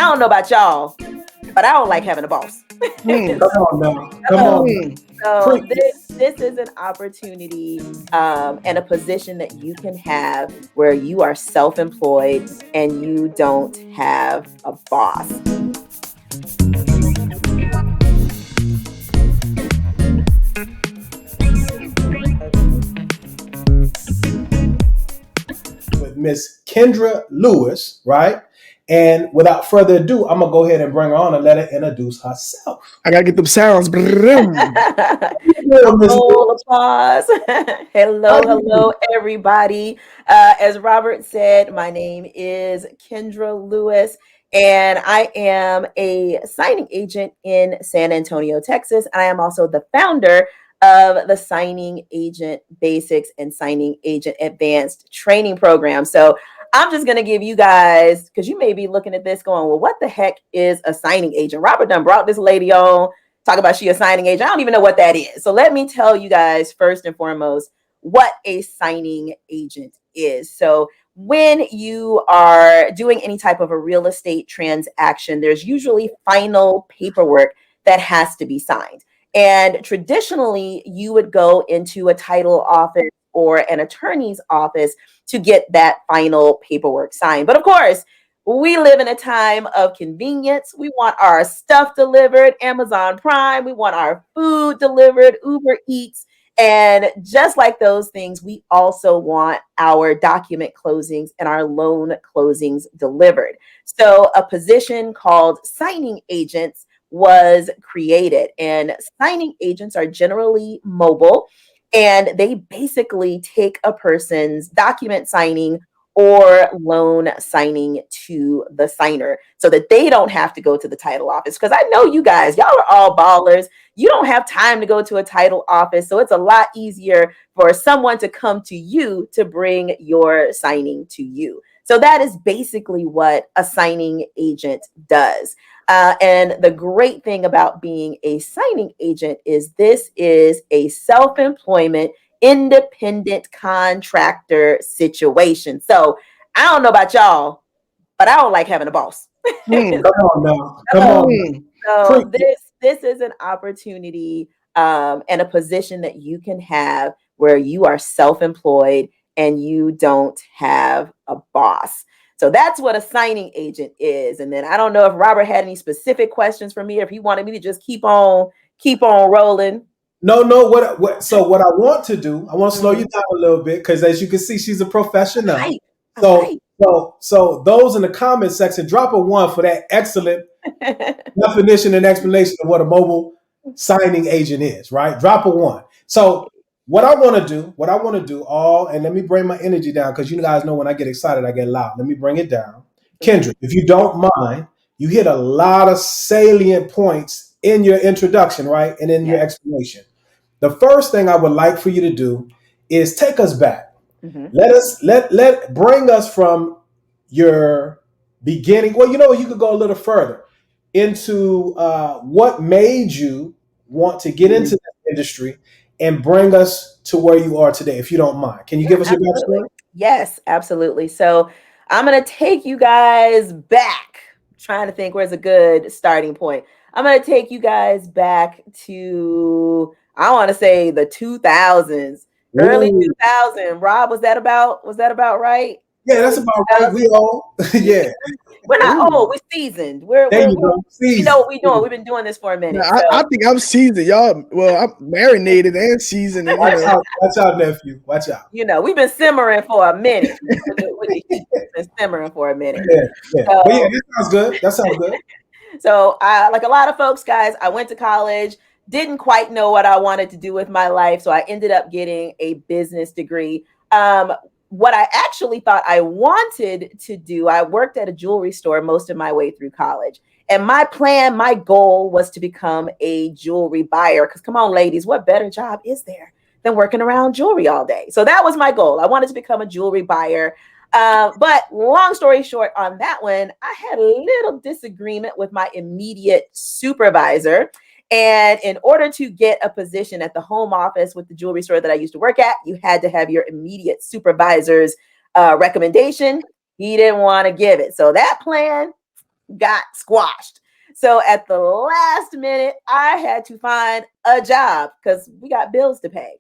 don't know about y'all, but I don't like having a boss. Come on now. Come on. So this is an opportunity and a position that you can have where you are self-employed and you don't have a boss. With Miss Kendra Lewis, right? And without further ado, I'm gonna go ahead and bring her on and let her introduce herself. I gotta get them sounds. Applause. Hello, everybody. As Robert said, my name is Kendra Lewis, and I am a signing agent in San Antonio, Texas. And I am also the founder of the Signing Agent Basics and Signing Agent Advanced Training Program. So I'm just going to give you guys, because you may be looking at this going, well, what the heck is a signing agent? Robert done brought this lady on, talk about she a signing agent. I don't even know what that is. So let me tell you guys first and foremost what a signing agent is. So when you are doing any type of a real estate transaction, there's usually final paperwork that has to be signed. And traditionally, you would go into a title office or an attorney's office to get that final paperwork signed. But of course, we live in a time of convenience. We want our stuff delivered, Amazon Prime. We want our food delivered, Uber Eats. And just like those things, we also want our document closings and our loan closings delivered. So a position called signing agents was created, and signing agents are generally mobile, and they basically take a person's document signing or loan signing to the signer so that they don't have to go to the title office. Because I know you guys, y'all are all ballers. You don't have time to go to a title office. So it's a lot easier for someone to come to you to bring your signing to you. So that is basically what a signing agent does. And the great thing about being a signing agent is this is a self-employment, independent contractor situation. So I don't know about y'all, but I don't like having a boss. Come on now. Come on. So this is an opportunity and a position that you can have where you are self-employed and you don't have a boss. So that's what a signing agent is. And then I don't know if Robert had any specific questions for me, or if he wanted me to just keep on rolling. No. So what I want to do, I want to slow you down a little bit because, as you can see, she's a professional. Right. So those in the comment section, drop a 1 for that excellent definition and explanation of what a mobile signing agent is. Right? Drop a 1. So what I want to do, and let me bring my energy down because you guys know when I get excited, I get loud. Let me bring it down. Kendra, if you don't mind, you hit a lot of salient points in your introduction, right? And in your explanation. The first thing I would like for you to do is take us back. Mm-hmm. Bring us from your beginning. Well, you could go a little further into what made you want to get into this industry and bring us to where you are today, if you don't mind. Can you give us your backstory? Yes, absolutely. So I'm going to take you guys back. I'm trying to think where's a good starting point. I'm going to take you guys back to, I want to say the 2000s, early 2000. Rob, was that about right? Yeah, that's about right. We all, yeah. We're not old. We're seasoned. We know what we're doing. We've been doing this for a minute. Now, I think I'm seasoned, y'all. Well, I'm marinated and seasoned. And, watch out, nephew. Watch out. We've been simmering for a minute. We've been simmering for a minute. Yeah. So, but yeah, that sounds good. So, like a lot of folks, guys, I went to college, didn't quite know what I wanted to do with my life. So I ended up getting a business degree. What I actually thought I wanted to do, I worked at a jewelry store most of my way through college. And my goal was to become a jewelry buyer. Because come on, ladies, what better job is there than working around jewelry all day? So that was my goal. I wanted to become a jewelry buyer. But long story short on that one, I had a little disagreement with my immediate supervisor. And in order to get a position at the home office with the jewelry store that I used to work at, you had to have your immediate supervisor's recommendation. He didn't want to give it. So that plan got squashed. So at the last minute, I had to find a job because we got bills to pay.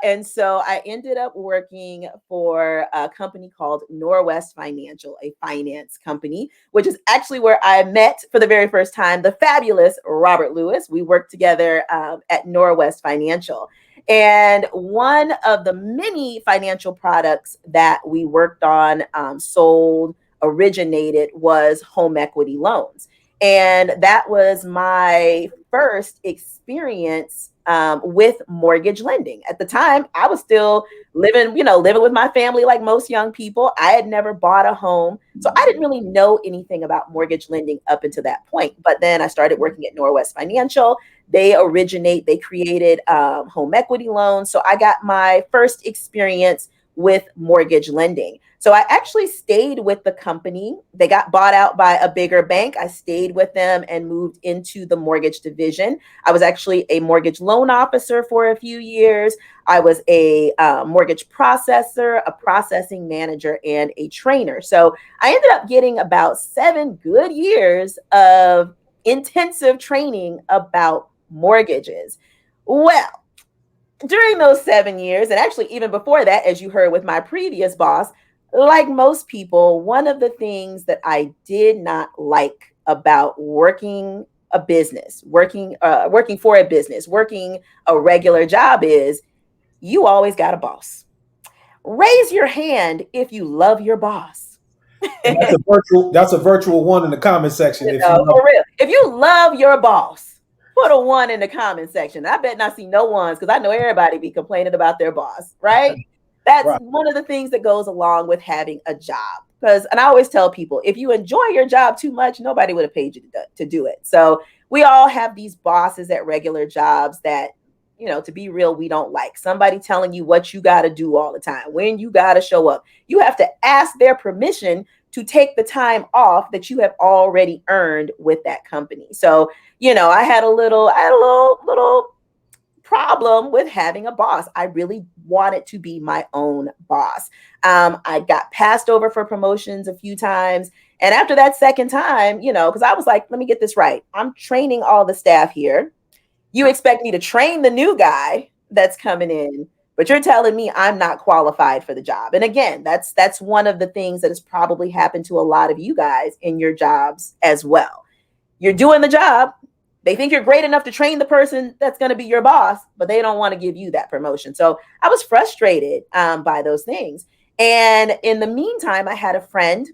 And so I ended up working for a company called Norwest Financial, a finance company, which is actually where I met for the very first time the fabulous Robert Lewis. We worked together at Norwest Financial. And one of the many financial products that we worked on, sold, originated was home equity loans. And that was my first experience with mortgage lending. At the time, I was still living with my family like most young people. I had never bought a home. So I didn't really know anything about mortgage lending up until that point. But then I started working at Norwest Financial. They created home equity loans. So I got my first experience with mortgage lending. So I actually stayed with the company. They got bought out by a bigger bank. I stayed with them and moved into the mortgage division. I was actually a mortgage loan officer for a few years. I was a mortgage processor, a processing manager, and a trainer. So I ended up getting about 7 good years of intensive training about mortgages. Well, during those 7 years, and actually even before that, as you heard with my previous boss, like most people, one of the things that I did not like about working a business, working for a business, working a regular job is you always got a boss. Raise your hand if you love your boss. And that's a virtual one in the comment section. If you For real. If you love your boss, put a 1 in the comment section. I bet not see no ones because I know everybody be complaining about their boss, right? That's right. one of the things that goes along with having a job. And I always tell people, if you enjoy your job too much, nobody would have paid you to do it. So we all have these bosses at regular jobs that, to be real, we don't like. Somebody telling you what you got to do all the time, when you got to show up. You have to ask their permission to take the time off that you have already earned with that company. So, I had a little problem with having a boss. I really wanted to be my own boss. I got passed over for promotions a few times. And after that second time, because I was like, let me get this right. I'm training all the staff here. You expect me to train the new guy that's coming in, but you're telling me I'm not qualified for the job. And again, that's one of the things that has probably happened to a lot of you guys in your jobs as well. You're doing the job. They think you're great enough to train the person that's going to be your boss, but they don't want to give you that promotion. So I was frustrated by those things. And in the meantime, I had a friend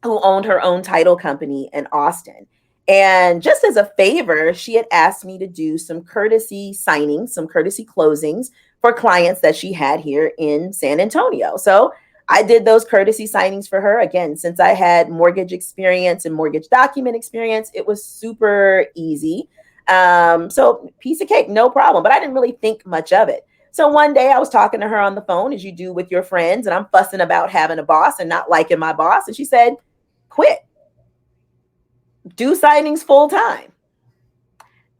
who owned her own title company in Austin. And just as a favor, she had asked me to do some courtesy signings, some courtesy closings for clients that she had here in San Antonio. So I did those courtesy signings for her. Again, since I had mortgage experience and mortgage document experience, it was super easy. So piece of cake, no problem. But I didn't really think much of it. So one day I was talking to her on the phone, as you do with your friends, and I'm fussing about having a boss and not liking my boss. And she said, quit. Do signings full time.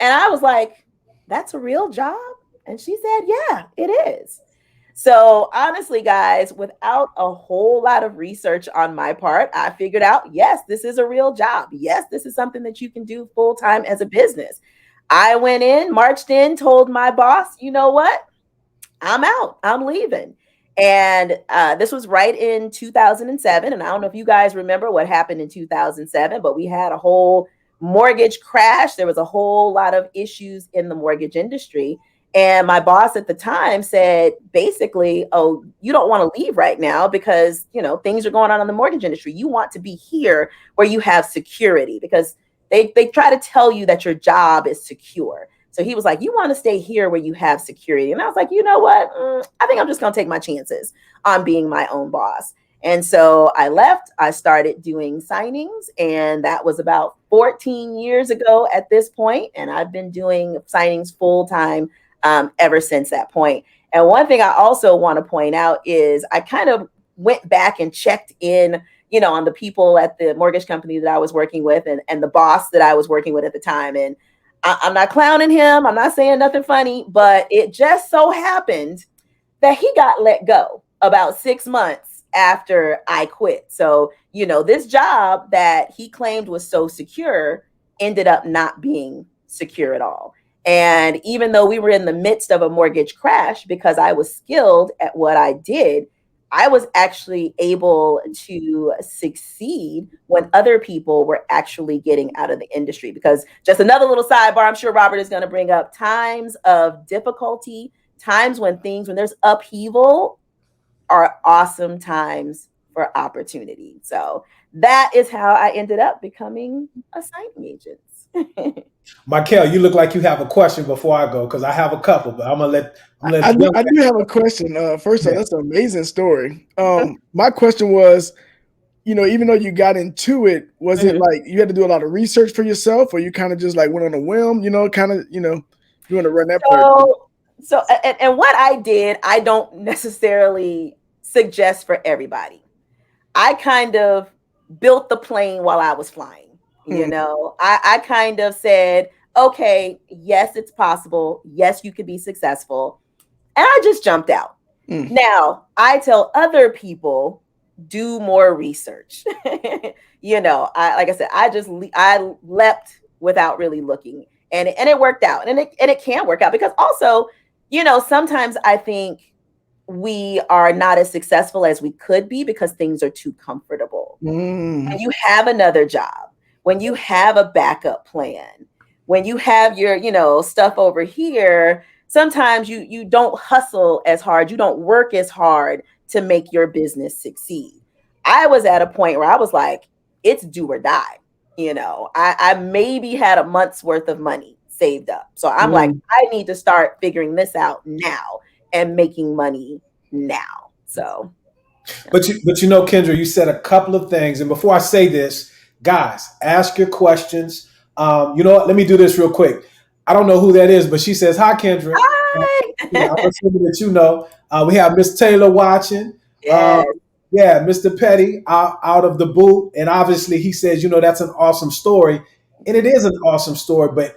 And I was like, that's a real job? And she said, yeah, it is. So honestly, guys, without a whole lot of research on my part, I figured out, yes, this is a real job. Yes, this is something that you can do full time as a business. I went in, marched in, told my boss, you know what? I'm out. I'm leaving. And this was right in 2007. And I don't know if you guys remember what happened in 2007, but we had a whole mortgage crash. There was a whole lot of issues in the mortgage industry. And my boss at the time said, basically, oh, you don't want to leave right now because, things are going on in the mortgage industry. You want to be here where you have security because they try to tell you that your job is secure. So he was like, you want to stay here where you have security. And I was like, you know what? I think I'm just going to take my chances on being my own boss. And so I left. I started doing signings. And that was about 14 years ago at this point. And I've been doing signings full time ever since that point. And one thing I also want to point out is I kind of went back and checked in, on the people at the mortgage company that I was working with and the boss that I was working with at the time. And I'm not clowning him. I'm not saying nothing funny, but it just so happened that he got let go about 6 months after I quit. So, this job that he claimed was so secure ended up not being secure at all. And even though we were in the midst of a mortgage crash, because I was skilled at what I did, I was actually able to succeed when other people were actually getting out of the industry. Because just another little sidebar, I'm sure Robert is going to bring up times of difficulty, times when there's upheaval, are awesome times for opportunity. So that is how I ended up becoming a signing agent. Mychal, you look like you have a question before I go, because I have a couple, but I'm gonna let I the do, young I do have a question. First of all, man. that's an amazing story. My question was, even though you got into it, was it like you had to do a lot of research for yourself, or you kind of just like went on a whim? You want to run that part? And what I did, I don't necessarily suggest for everybody. I kind of built the plane while I was flying. I kind of said, okay, yes, it's possible. Yes, you could be successful. And I just jumped out. Now, I tell other people, do more research. Like I said, I leapt without really looking, and it worked out, and it can work out, because also, sometimes I think we are not as successful as we could be because things are too comfortable. When you have another job, when you have a backup plan, when you have your, stuff over here, sometimes you don't hustle as hard, you don't work as hard to make your business succeed. I was at a point where I was like, it's do or die. I maybe had a month's worth of money saved up. So I'm like, I need to start figuring this out now and making money now. So But Kendra, you said a couple of things, and before I say this, guys, ask your questions. You know what? Let me do this real quick. I don't know who that is, but she says, "Hi, Kendra." I'm hi. assuming that you know. We have Miss Taylor watching. Yes. Yeah, Mr. Petty out of the boot, and obviously he says, that's an awesome story, and it is an awesome story. But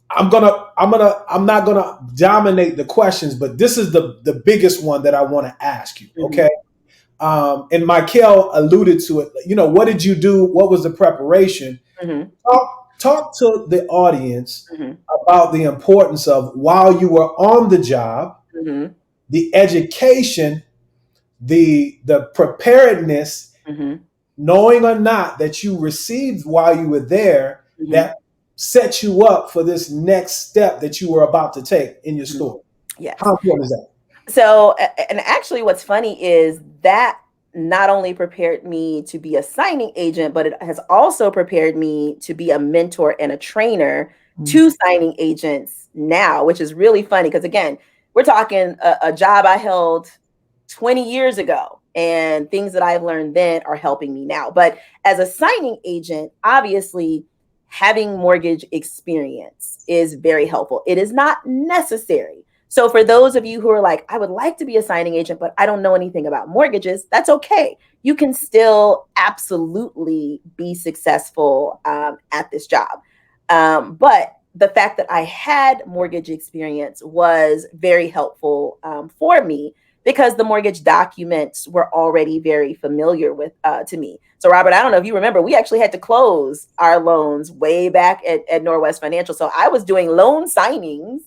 I'm not gonna dominate the questions, but this is the biggest one that I want to ask you. Okay. And Mychal alluded to it. What did you do? What was the preparation? Talk to the audience about the importance of, while you were on the job, the education, the preparedness, knowing or not, that you received while you were there, that set you up for this next step that you were about to take in your story. Yes. How important is that? So, and actually what's funny is that not only prepared me to be a signing agent, but it has also prepared me to be a mentor and a trainer to signing agents now, which is really funny because, again, we're talking a job I held 20 years ago, and things that I've learned then are helping me now. But as a signing agent, obviously, having mortgage experience is very helpful. It is not necessary. So for those of you who are like, I would like to be a signing agent, but I don't know anything about mortgages, that's okay. You can still absolutely be successful at this job. But the fact that I had mortgage experience was very helpful for me, because the mortgage documents were already very familiar with to me. So Robert, I don't know if you remember, we actually had to close our loans way back at Northwest Financial. So I was doing loan signings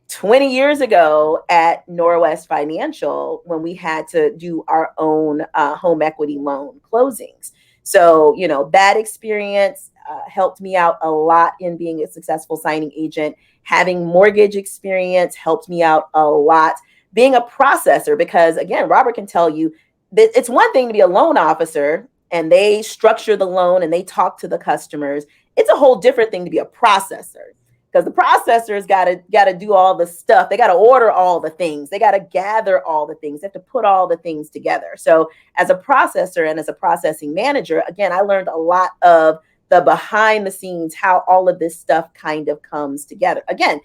20 years ago at Northwest Financial when we had to do our own home equity loan closings. So, that experience helped me out a lot in being a successful signing agent. Having mortgage experience helped me out a lot. Being a processor, because again, Robert can tell you that it's one thing to be a loan officer and they structure the loan and they talk to the customers. It's a whole different thing to be a processor, because the processors got to do all the stuff. They got to order all the things. They got to gather all the things. They have to put all the things together. So as a processor and as a processing manager, again, I learned a lot of the behind the scenes, how all of this stuff kind of comes together. Again,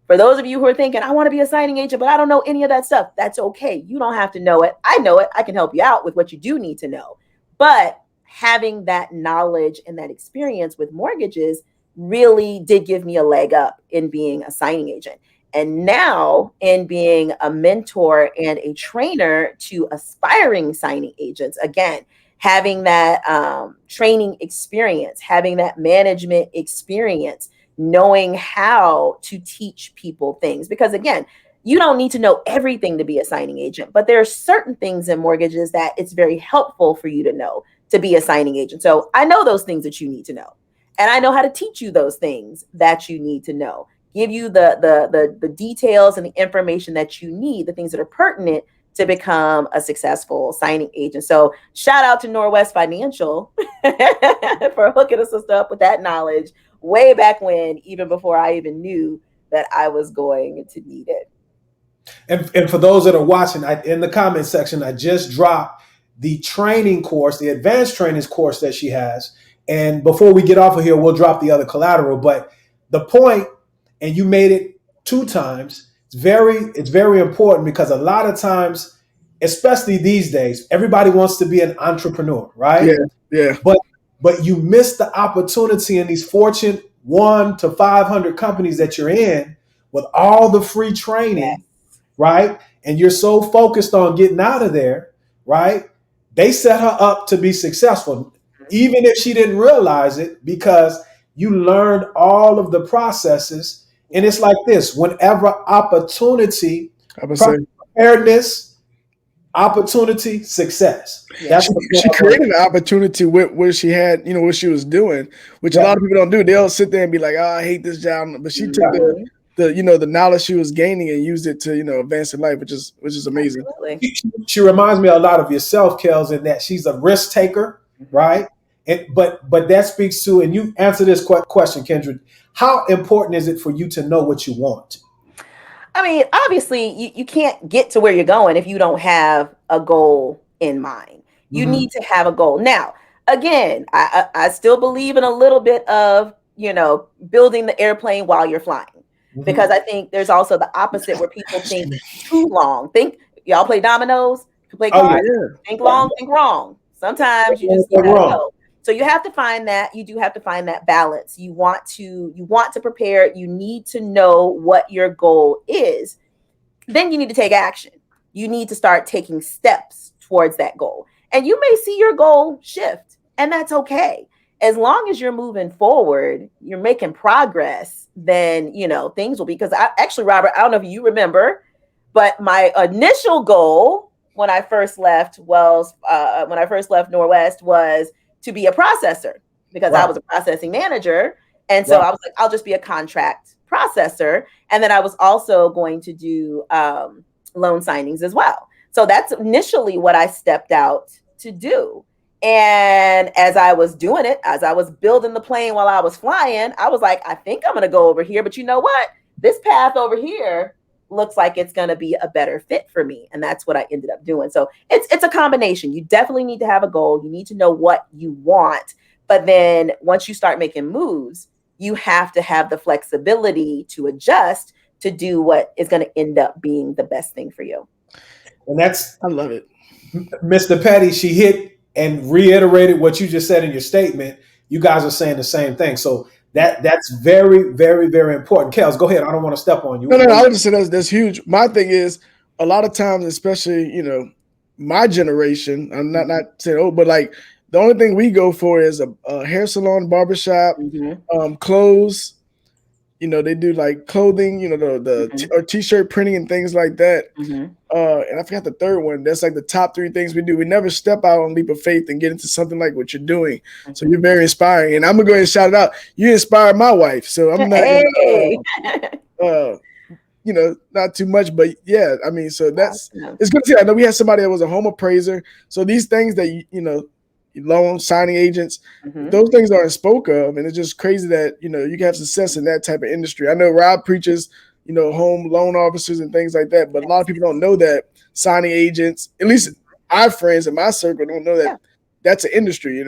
for those of you who are thinking, I want to be a signing agent, but I don't know any of that stuff, that's okay. You don't have to know it. I know it. I can help you out with what you do need to know. But having that knowledge and that experience with mortgages really did give me a leg up in being a signing agent. And now, in being a mentor and a trainer to aspiring signing agents, again, having that training experience, having that management experience, knowing how to teach people things. Because again, you don't need to know everything to be a signing agent, but there are certain things in mortgages that it's very helpful for you to know to be a signing agent. So I know those things that you need to know, and I know how to teach you those things that you need to know, give you the details and the information that you need, the things that are pertinent to become a successful signing agent. So shout out to Northwest Financial for hooking us up with that knowledge way back when, even before I even knew that I was going to need it. And for those that are watching, in the comment section, I just dropped the training course, the advanced trainings course that she has. And before we get off of here, we'll drop the other collateral. But the point, and you made it 2 times, it's very important, because a lot of times, especially these days, everybody wants to be an entrepreneur, right? Yeah. But you miss the opportunity in these Fortune 1 to 500 companies that you're in with all the free training, right? And you're so focused on getting out of there, right? They set her up to be successful, even if she didn't realize it, because you learned all of the processes. And it's like this: whenever opportunity, preparedness, opportunity, success. That's she created an opportunity with what she had, what she was doing, which a lot of people don't do. They'll sit there and be like, "Oh, I hate this job," but she took the knowledge she was gaining and used it to advance in life, which is amazing. She reminds me a lot of yourself, Kels, in that she's a risk taker, right? But that speaks to, and you answer this question, Kendra, how important is it for you to know what you want? I mean, obviously, you can't get to where you're going if you don't have a goal in mind. You need to have a goal. Now, again, I still believe in a little bit of, building the airplane while you're flying, because I think there's also the opposite, where people think too long. Y'all play dominoes, play cards, think long, think wrong. Sometimes you just gotta go. So you have to find that. You do have to find that balance. You want to prepare. You need to know what your goal is. Then you need to take action. You need to start taking steps towards that goal. And you may see your goal shift, and that's okay. As long as you're moving forward, you're making progress, then, things will be, because Robert, I don't know if you remember, but my initial goal when I first left Northwest was to be a processor, because I was a processing manager. And so I was like, I'll just be a contract processor. And then I was also going to do loan signings as well. So that's initially what I stepped out to do. And as I was doing it, as I was building the plane while I was flying, I was like, I think I'm going to go over here. But you know what? This path over here looks like it's going to be a better fit for me. And that's what I ended up doing. So it's a combination. You definitely need to have a goal. You need to know what you want. But then once you start making moves, you have to have the flexibility to adjust to do what is going to end up being the best thing for you. And I love it. Mr. Petty, she hit and reiterated what you just said in your statement. You guys are saying the same thing. So that's very, very, very important. Kels, go ahead. I don't want to step on you. No, I would just say that's huge. My thing is, a lot of times, especially, my generation, I'm not saying, but like the only thing we go for is a hair salon, barbershop, clothes. They do like clothing, or t-shirt printing and things like that. And I forgot the third one. That's like the top 3 things we do. We never step out on leap of faith and get into something like what you're doing. So you're very inspiring. And I'm gonna go ahead and shout it out. You inspired my wife. So I'm not, not too much, but yeah, I mean, so it's good to see. I know we had somebody that was a home appraiser. So these things that, loan signing agents, those things aren't spoke of. And it's just crazy that, you can have success in that type of industry. I know Rob preaches, home loan officers and things like that, but a lot of people don't know that signing agents, at least our friends in my circle, don't know that that's an industry,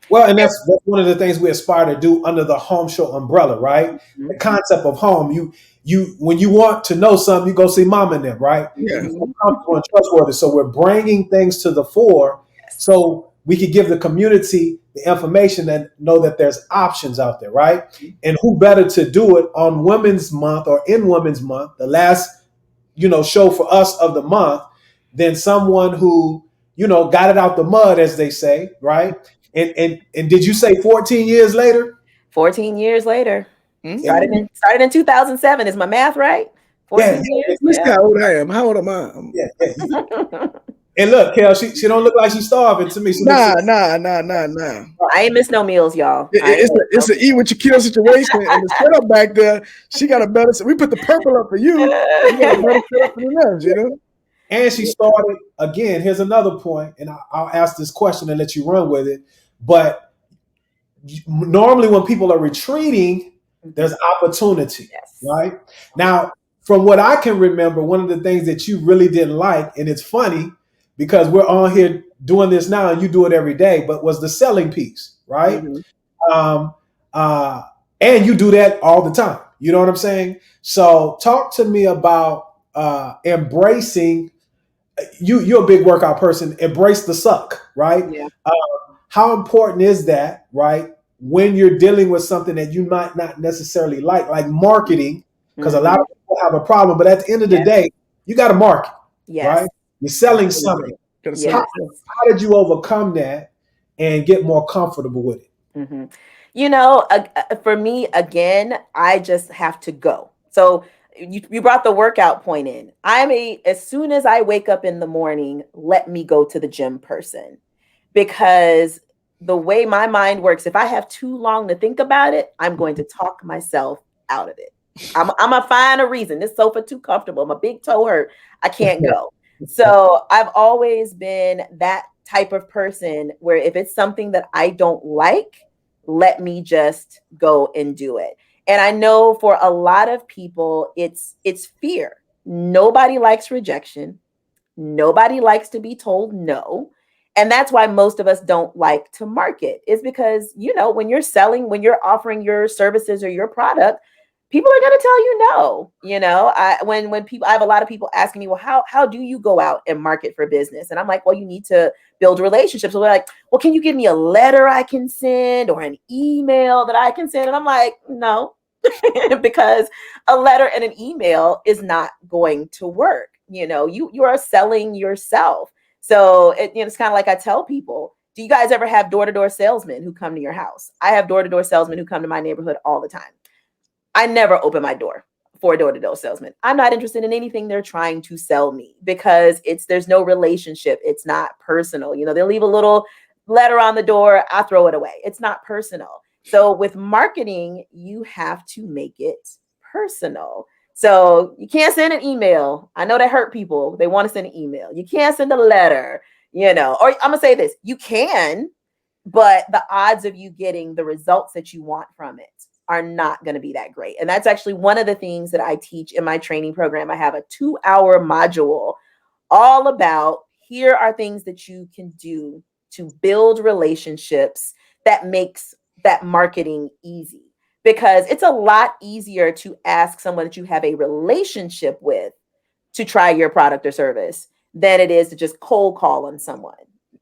Well, and that's one of the things we aspire to do under the Home Show umbrella, right? The concept of home. You when you want to know something, you go see mom and them, right? Yeah. Comfortable and trustworthy. So we're bringing things to the fore so we could give the community the information and know that there's options out there, right? And who better to do it on Women's Month or in Women's Month, the last, show for us of the month, than someone who, got it out the mud, as they say, right? And did you say 14 years later? 14 years later. Mm-hmm. Started in 2007. Is my math right? 14 years. Look how old I am. How old am I? Yeah. And look, Kel, she don't look like she's starving to me. Nah. I ain't missed no meals, y'all. It's an eat what you kill situation, and the setup back there, she got a better. We put the purple up for you. You got a better setup for the rest, And she started again. Here's another point, and I'll ask this question and let you run with it. But normally, when people are retreating, there's opportunity, right? Now, from what I can remember, one of the things that you really didn't like, and it's funny because we're on here doing this now and you do it every day, but was the selling piece, right? And you do that all the time. You know what I'm saying? So talk to me about embracing, you're a big workout person, embrace the suck, right? Yeah. How important is that, right? When you're dealing with something that you might not necessarily like marketing, because a lot of people have a problem, but at the end of the day, you got to market, right? You're selling something. How did you overcome that and get more comfortable with it? For me, again, I just have to go. So you brought the workout point in. As soon as I wake up in the morning, let me go to the gym person, because the way my mind works, if I have too long to think about it, I'm going to talk myself out of it. I'm gonna find a reason. This sofa too comfortable. My big toe hurt. I can't go. So I've always been that type of person where if it's something that I don't like, let me just go and do it. And I know for a lot of people, it's fear. Nobody likes rejection. Nobody likes to be told no. And that's why most of us don't like to market, is because, when you're selling, when you're offering your services or your product, people are going to tell you no. I have a lot of people asking me, well, how do you go out and market for business? And I'm like, well, you need to build relationships. So they're like, well, can you give me a letter I can send or an email that I can send? And I'm like, no, because a letter and an email is not going to work. You are selling yourself. So it's kind of like I tell people, do you guys ever have door-to-door salesmen who come to your house? I have door-to-door salesmen who come to my neighborhood all the time. I never open my door for a door-to-door salesman. I'm not interested in anything they're trying to sell me, because there's no relationship. It's not personal. They'll leave a little letter on the door. I throw it away. It's not personal. So with marketing, you have to make it personal. So you can't send an email. I know that hurt people. They want to send an email. You can't send a letter, or I'm going to say this, you can, but the odds of you getting the results that you want from it are not going to be that great. And that's actually one of the things that I teach in my training program. I have a 2-hour module all about, here are things that you can do to build relationships that makes that marketing easy. Because it's a lot easier to ask someone that you have a relationship with to try your product or service than it is to just cold call on someone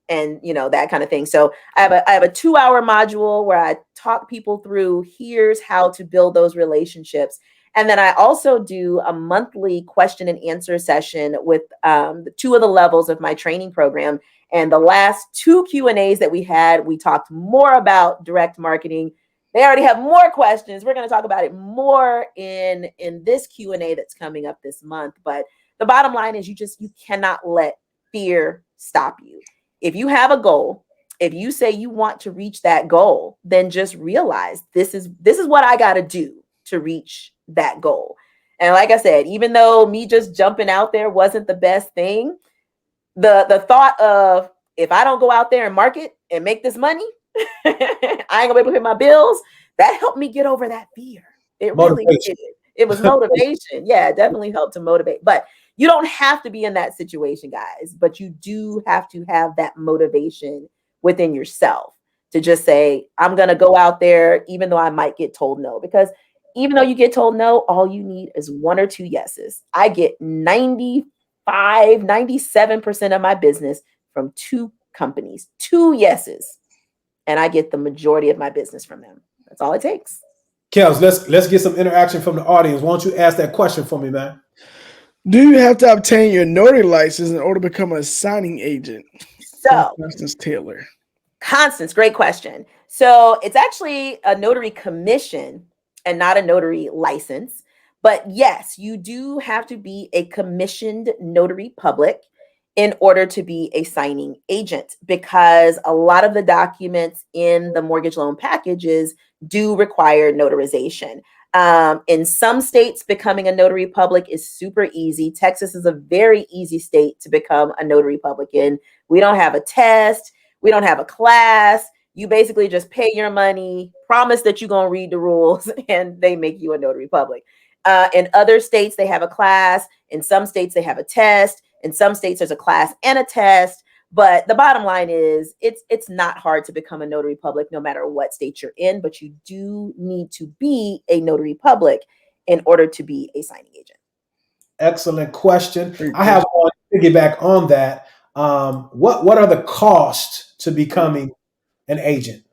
and that kind of thing. So I have a 2-hour module where I talk people through, here's how to build those relationships. And then I also do a monthly question and answer session with the 2 of the levels of my training program. And the last 2 Q&As that we had, we talked more about direct marketing. They already have more questions. We're going to talk about it more in this Q&A that's coming up this month. But the bottom line is you cannot let fear stop you. If you have a goal, if you say you want to reach that goal, then just realize this is what I got to do to reach that goal. And like I said, even though me just jumping out there wasn't the best thing, the thought of, if I don't go out there and market and make this money, I ain't gonna be able to pay my bills, that helped me get over that fear. It really did. It was motivation. Yeah, it definitely helped to motivate. But you don't have to be in that situation, guys, but you do have to have that motivation within yourself to just say, I'm going to go out there, even though I might get told no. Because even though you get told no, all you need is 1 or 2 yeses. I get 97% of my business from 2 companies, 2 yeses. and I get the majority of my business from them. That's all it takes. Kels, let's get some interaction from the audience. Why don't you ask that question for me, man? Do you have to obtain your notary license in order to become a signing agent? So, Constance Taylor. Constance, great question. So it's actually a notary commission and not a notary license. But yes, you do have to be a commissioned notary public in order to be a signing agent, because a lot of the documents in the mortgage loan packages do require notarization. In some states, becoming a notary public is super easy. Texas is a very easy state to become a notary public in. We don't have a test. We don't have a class. You basically just pay your money, promise that you're going to read the rules, and they make you a notary public. In other states, they have a class. In some states, they have a test. In some states, there's a class and a test. But the bottom line is it's not hard to become a notary public no matter what state you're in, but you do need to be a notary public in order to be a signing agent. Excellent question. I have one to piggyback on that. What are the costs to becoming an agent?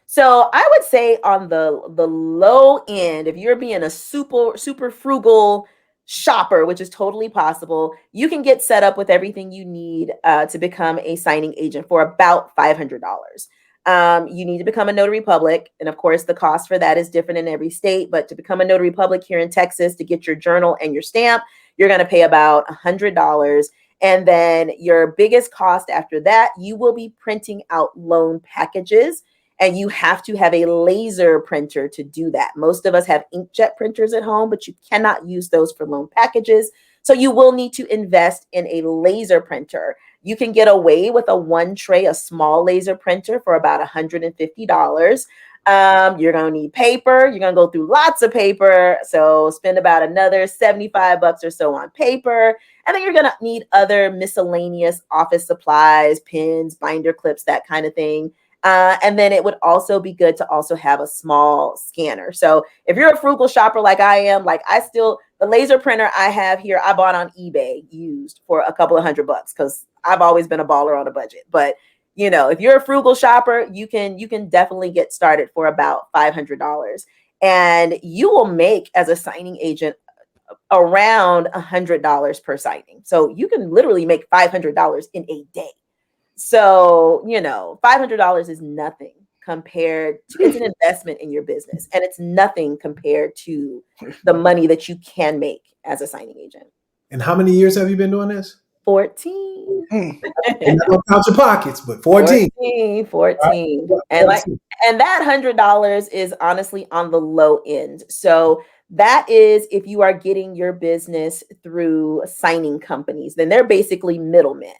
So I would say on the low end, if you're being a super frugal shopper, which is totally possible, you can get set up with everything you need to become a signing agent for about $500. You need to become a notary public. And of course, the cost for that is different in every state. But to become a notary public here in Texas, to get your journal and your stamp, you're going to pay about $100. And then your biggest cost after that, you will be printing out loan packages. And you have to have a laser printer to do that. Most of us have inkjet printers at home, but you cannot use those for loan packages. So you will need to invest in a laser printer. You can get away with a one tray, a small laser printer for about $150. You're going to need paper. You're going to go through lots of paper. So spend about another $75 or so on paper. And then you're going to need other miscellaneous office supplies, pens, binder clips, that kind of thing. And then it would also be good to also have a small scanner. So if you're a frugal shopper like I am, the laser printer I have here, I bought on eBay used for a couple of $100 because I've always been a baller on a budget. But if you're a frugal shopper, you can definitely get started for about $500, and you will make as a signing agent around $100 per signing. So you can literally make $500 in a day. So, $500 is nothing compared to, it's an investment in your business, and it's nothing compared to the money that you can make as a signing agent. And how many years have you been doing this? 14. And not gonna count your pockets, but 14. 14. Right. And that $100 is honestly on the low end. So that is if you are getting your business through signing companies, then they're basically middlemen.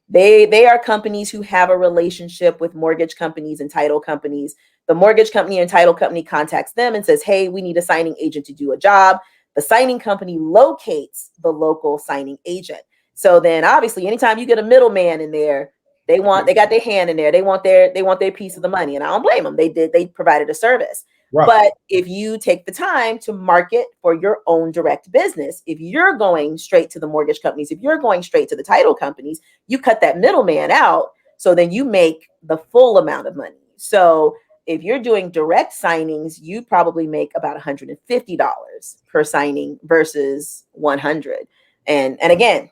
They are companies who have a relationship with mortgage companies and title companies. The mortgage company and title company contacts them and says, hey, we need a signing agent to do a job. The signing company locates the local signing agent. So then obviously anytime you get a middleman in there, they got their hand in there. They want their piece of the money. And I don't blame them. They provided a service. Right. But if you take the time to market for your own direct business, if you're going straight to the mortgage companies, if you're going straight to the title companies, you cut that middleman out. So then you make the full amount of money. So if you're doing direct signings, you probably make about $150 per signing versus $100. And again,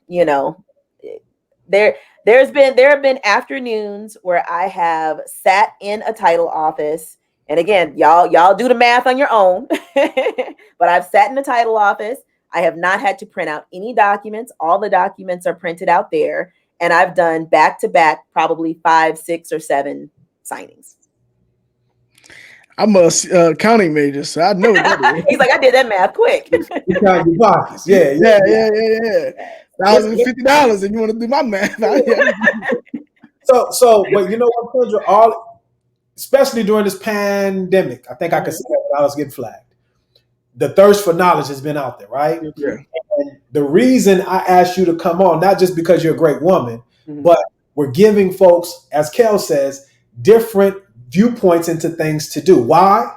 there have been afternoons where I have sat in a title office. And again, y'all do the math on your own, but I've sat in the title office. I have not had to print out any documents. All the documents are printed out there. And I've done back-to-back, probably 5, 6, or 7 signings. I'm a accounting major, so I know that. He's like, I did that math quick. You count your pockets. Yeah. $1,050, and you want to do my math. So, but you know what, Kendra, especially during this pandemic, I think I could say that when I was getting flagged. The thirst for knowledge has been out there, right? Yeah. And the reason I asked you to come on, not just because you're a great woman, but we're giving folks, as Kel says, different viewpoints into things to do. Why?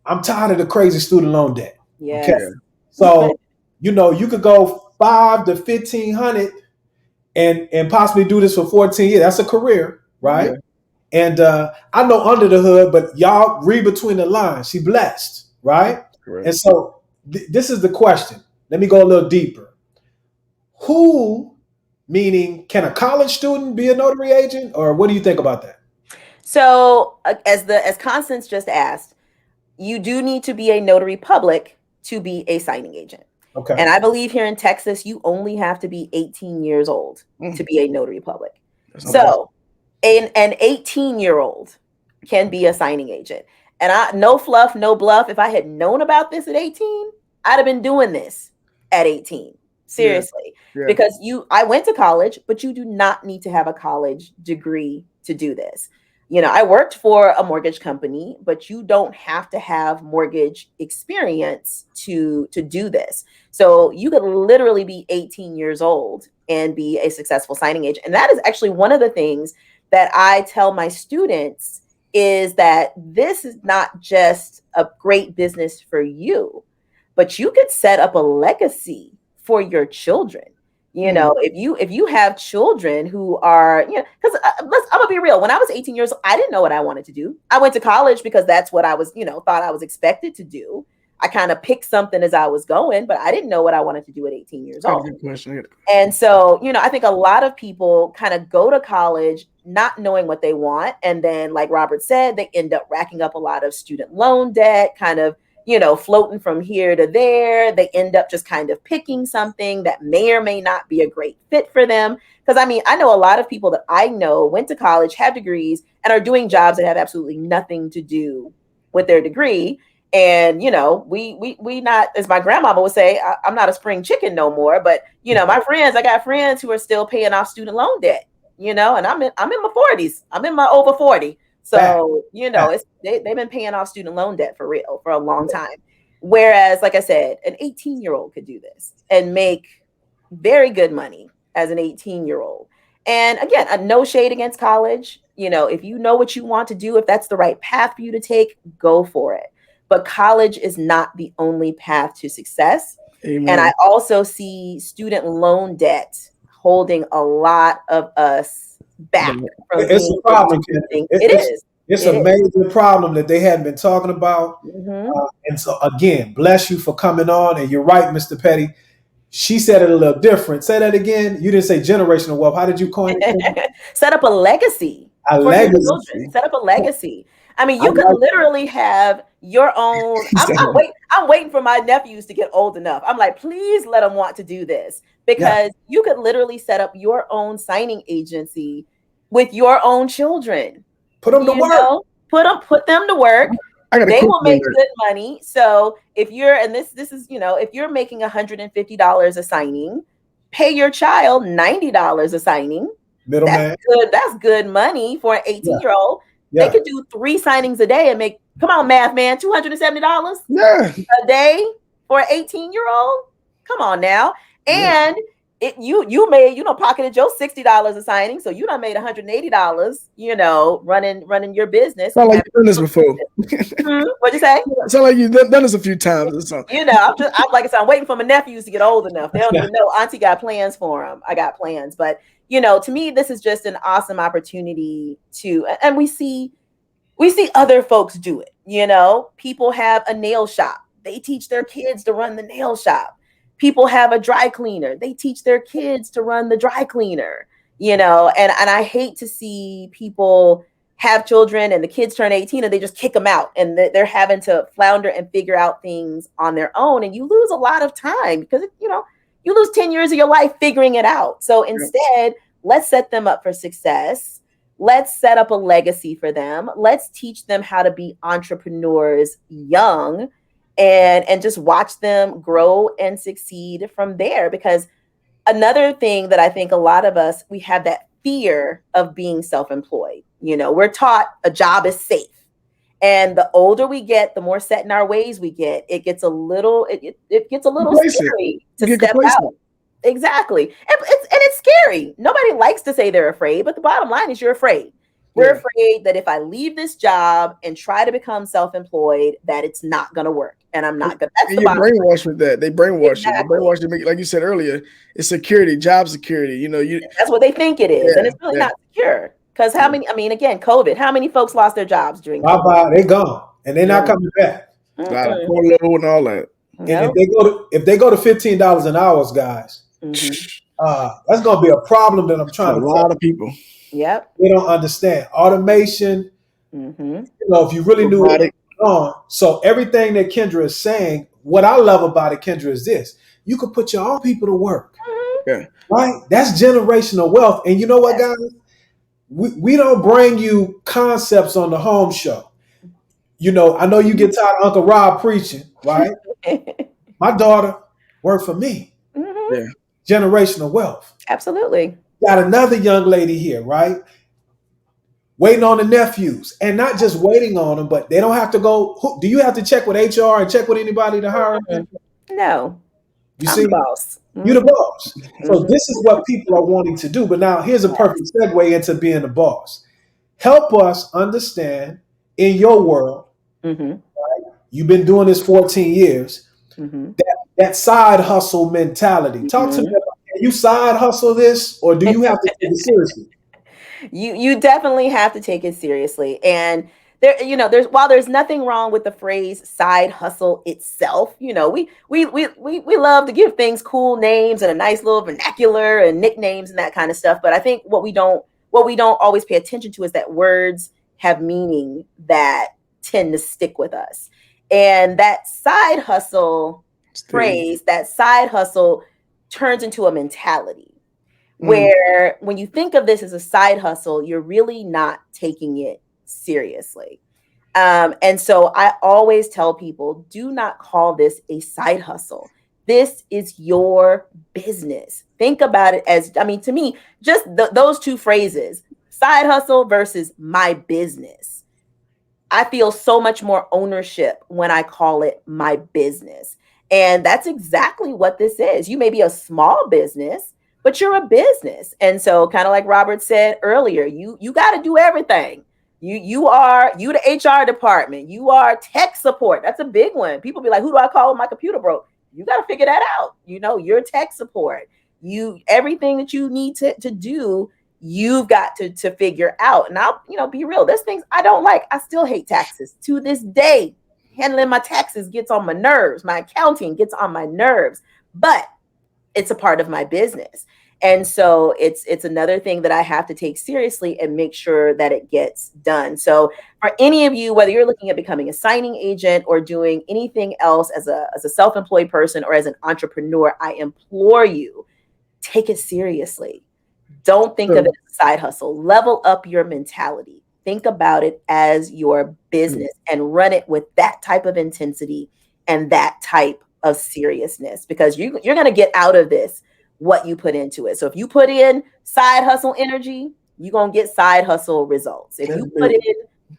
I'm tired of the crazy student loan debt. Yes. Okay. So, you could go $500 to $1,500 and possibly do this for 14 years. That's a career, right? Yeah. And I know under the hood, but y'all read between the lines. She blessed, right? Correct. And so this is the question. Let me go a little deeper. Who, meaning, can a college student be a notary agent, or what do you think about that? So as Constance just asked, you do need to be a notary public to be a signing agent. Okay. And I believe here in Texas, you only have to be 18 years old to be a notary public. So an 18-year-old can be a signing agent. And no fluff, no bluff. If I had known about this at 18, I'd have been doing this at 18. Seriously. Yeah. Because I went to college, but you do not need to have a college degree to do this. You know, I worked for a mortgage company, but you don't have to have mortgage experience to do this. So you could literally be 18 years old and be a successful signing agent. And that is actually one of the things that I tell my students is that this is not just a great business for you, but you could set up a legacy for your children. You know, if you have children who are, you know, because I'm gonna be real. When I was 18 years old, I didn't know what I wanted to do. I went to college because that's what I was, you know, thought I was expected to do. I kind of picked something as I was going, but I didn't know what I wanted to do at 18 years old. Good question. And so, you know, I think a lot of people kind of go to college not knowing what they want. And then, like Robert said, they end up racking up a lot of student loan debt, kind of, you know, floating from here to there. They end up just kind of picking something that may or may not be a great fit for them. Because I mean, I know a lot of people that I know went to college, have degrees, and are doing jobs that have absolutely nothing to do with their degree. And, you know, we not, as my grandmama would say, I'm not a spring chicken no more. But, you know, I got friends who are still paying off student loan debt, you know, and I'm in my 40s. I'm in my over 40. So, you know, they've been paying off student loan debt for real for a long time. Whereas, like I said, an 18-year-old could do this and make very good money as an 18-year-old. And again, no shade against college. You know, if you know what you want to do, if that's the right path for you to take, go for it. But college is not the only path to success. Amen. And I also see student loan debt holding a lot of us back. It's a problem. It's a major problem that they hadn't been talking about. And so, again, bless you for coming on. And you're right, Mr. Petty. She said it a little different. Say that again. You didn't say generational wealth. How did you coin it? Set up a legacy. Set up a legacy. I mean, you could literally have your own. I'm waiting for my nephews to get old enough. I'm like, please let them want to do this, because you could literally set up your own signing agency with your own children. Put them to work. Put them to work. They will make good money. So if you're, and this is, you know, if you're making $150 a signing, pay your child $90 a signing. Middleman. That's good money for an 18-year-old. They could do 3 signings a day and make, come on, math man, $270 a day for an 18-year-old. Come on now. And you made, you know, pocketed your $60 a signing, so you done made $180, you know, running your business. Sound like you've done this before. What'd you say? Sound like you've done this a few times or something. You know, I'm like I said, I'm waiting for my nephews to get old enough. They don't even know. Auntie got plans for them. I got plans, but you know, to me, this is just an awesome opportunity to, and we see other folks do it. You know, people have a nail shop. They teach their kids to run the nail shop. People have a dry cleaner. They teach their kids to run the dry cleaner, you know, and I hate to see people have children and the kids turn 18 and they just kick them out and they're having to flounder and figure out things on their own. And you lose a lot of time because, you know, you lose 10 years of your life figuring it out. So instead, let's set them up for success. Let's set up a legacy for them. Let's teach them how to be entrepreneurs young and just watch them grow and succeed from there. Because another thing that I think a lot of us, we have that fear of being self-employed. You know, we're taught a job is safe. And the older we get, the more set in our ways we get. It gets a little, it gets a little scary to step out. Exactly. And it's scary. Nobody likes to say they're afraid, but the bottom line is you're afraid. We're afraid that if I leave this job and try to become self-employed, that it's not going to work. And I'm not going to. And you're brainwashed with that. They brainwash you. They brainwash you. Like you said earlier, it's security, job security. You know, that's what they think it is. And it's really not secure. Because how many, I mean, again, COVID, how many folks lost their jobs during Bye COVID? bye. They gone, and they're not coming back. A lot of furlough and all that. And if they go to $15 an hour, guys, that's going to be a problem that I'm trying to. A lot of people. Yep. They don't understand automation. You know, if you really knew what was going on. So everything that Kendra is saying, what I love about it, Kendra, is this: you could put your own people to work. Yeah. Right? That's generational wealth. And you know what, guys? We don't bring you concepts on the home show. You know, I know you get tired of Uncle Rob preaching, right? My daughter worked for me. Yeah. Generational wealth. Absolutely. Got another young lady here, right? Waiting on the nephews, and not just waiting on them, but they don't have to go. Do you have to check with HR and check with anybody to hire them? No. You I'm see, the boss. You're the boss. So this is what people are wanting to do. But now here's a perfect segue into being the boss. Help us understand in your world, right? You've been doing this 14 years, that side hustle mentality. Talk to me about, can you side hustle this, or do you have to take it seriously? You definitely have to take it seriously. And there, you know, while there's nothing wrong with the phrase side hustle itself, you know, we love to give things cool names and a nice little vernacular and nicknames and that kind of stuff. But I think what we don't always pay attention to is that words have meaning that tend to stick with us. And that side hustle phrase, that side hustle turns into a mentality. Where when you think of this as a side hustle, you're really not taking it seriously. And so I always tell people, do not call this a side hustle. This is your business. Think about it as, I mean, to me, just those two phrases, side hustle versus my business. I feel so much more ownership when I call it my business. And that's exactly what this is. You may be a small business, but you're a business. And so kind of like Robert said earlier, you got to do everything. You the HR department, you are tech support. That's a big one. People be like, who do I call when my computer broke? You got to figure that out. You know, you're tech support. Everything that you need to do, you've got to figure out. And I'll, you know, be real. There's things I don't like. I still hate taxes to this day. Handling my taxes gets on my nerves. My accounting gets on my nerves, but it's a part of my business. And so it's another thing that I have to take seriously and make sure that it gets done. So for any of you, whether you're looking at becoming a signing agent or doing anything else as a self-employed person or as an entrepreneur, I implore you, take it seriously. Don't think of it as a side hustle. Level up your mentality. Think about it as your business and run it with that type of intensity and that type of seriousness, because you're going to get out of this what you put into it. So if you put in side hustle energy, you're going to get side hustle results. If you put in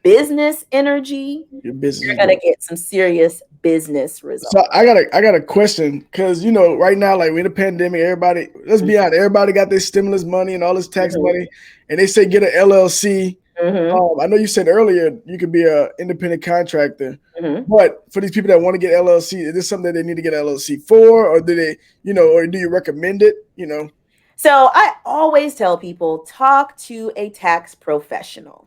business energy, you're going to get some serious business results. So I got a question, because, you know, right now, like with the pandemic, everybody, let's be honest, everybody got their stimulus money and all this tax money, and they say get an LLC. I know you said earlier you could be an independent contractor, but for these people that want to get LLC, is this something that they need to get LLC for, or do they, you know, or do you recommend it? You know, so I always tell people, talk to a tax professional.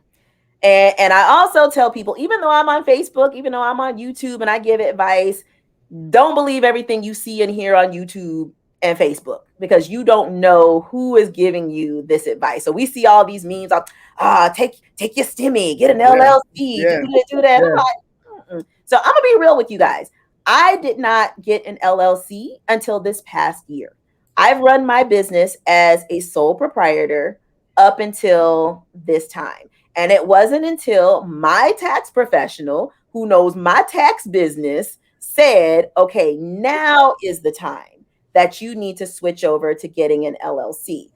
And I also tell people, even though I'm on Facebook, even though I'm on YouTube and I give advice, don't believe everything you see and hear on YouTube and Facebook, because you don't know who is giving you this advice. So we see all these memes of, take your stimmy, get an LLC, do that. I'm like, so I'm gonna be real with you guys. I did not get an LLC until this past year. I've run my business as a sole proprietor up until this time. And it wasn't until my tax professional, who knows my tax business, said, okay, now is the time that you need to switch over to getting an LLC.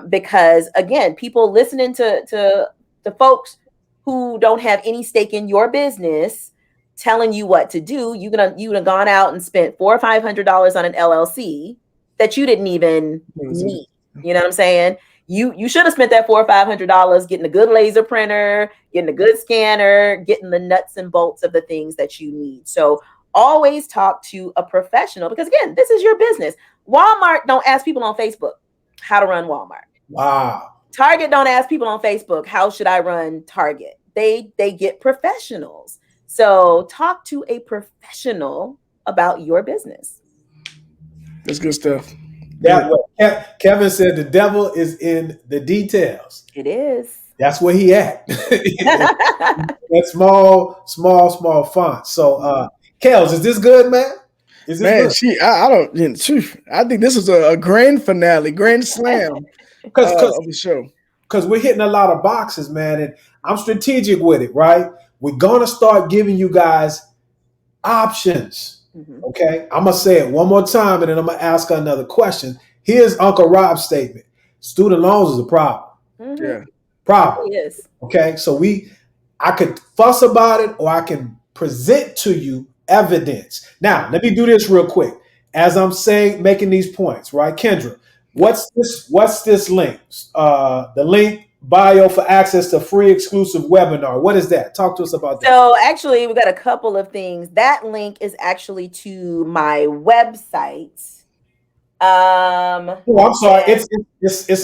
Because again, people listening to folks who don't have any stake in your business telling you what to do, you'd have gone out and spent $400 or $500 on an LLC that you didn't even need. You know what I'm saying? You should have spent that $400 or $500 getting a good laser printer, getting a good scanner, getting the nuts and bolts of the things that you need. So always talk to a professional, because again, this is your business. Walmart don't ask people on Facebook how to run Walmart. Wow. Target don't ask people on Facebook, how should I run Target? They get professionals. So talk to a professional about your business. That's good stuff. That way. Kevin said the devil is in the details. It is. That's where he at. That small font. So, Kels, is this good, man? Is this good? I don't. You know, I think this is a grand finale, grand slam of the show. Because we're hitting a lot of boxes, man, and I'm strategic with it. Right? We're gonna start giving you guys options. Mm-hmm. Okay, I'm gonna say it one more time, and then I'm gonna ask her another question. Here's Uncle Rob's statement: student loans is a problem. Mm-hmm. Yeah, problem. Yes. Okay, so I could fuss about it, or I can present to you evidence. Now, let me do this real quick. As I'm making these points, right, Kendra? What's this link? The link bio for access to free exclusive webinar. What is that? Talk to us about that. So actually, we've got a couple of things. That link is actually to my website. I'm sorry. It's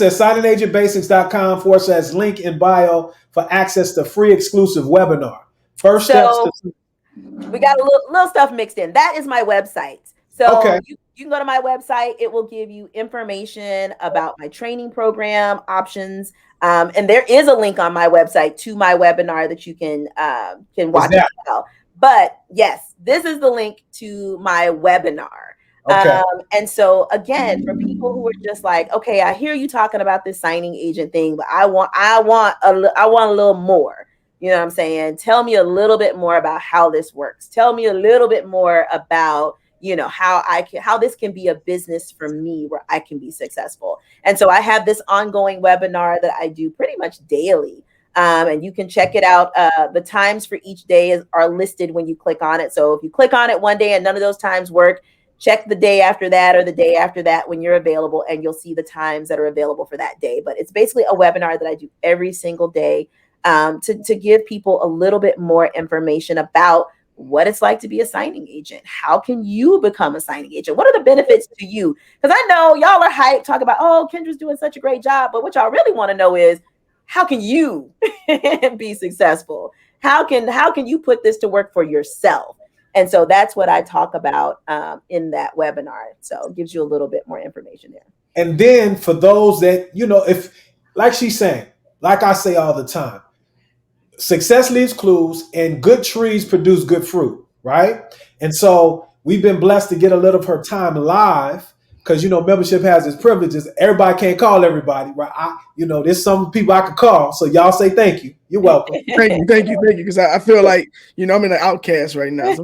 at signingagentbasics.com/link in bio for access to free exclusive webinar. First steps. We got a little stuff mixed in. That is my website. So okay. You can go to my website. It will give you information about my training program options. And there is a link on my website to my webinar that you can watch as well. But yes, this is the link to my webinar. Okay. And so again, for people who are just like, okay, I hear you talking about this signing agent thing, but I want a little more. You know what I'm saying? Tell me a little bit more about how this works. Tell me a little bit more about, how this can be a business for me where I can be successful. And so I have this ongoing webinar that I do pretty much daily. And you can check it out. The times for each day are listed when you click on it. So if you click on it one day and none of those times work, check the day after that or the day after that when you're available, and you'll see the times that are available for that day. But it's basically a webinar that I do every single day to give people a little bit more information about what it's like to be a signing agent. How can you become a signing agent? What are the benefits to you? Because I know y'all are hyped, talk about, oh, Kendra's doing such a great job. But what y'all really want to know is, how can you be successful? How can you put this to work for yourself? And so that's what I talk about in that webinar. So it gives you a little bit more information there. And then for those that, if, like she's saying, like I say all the time, success leaves clues and good trees produce good fruit, right? And so we've been blessed to get a little of her time live because, membership has its privileges. Everybody can't call everybody, right? There's some people I could call. So y'all say thank you. You're welcome. Thank you. Because I feel like, I'm in an outcast right now. So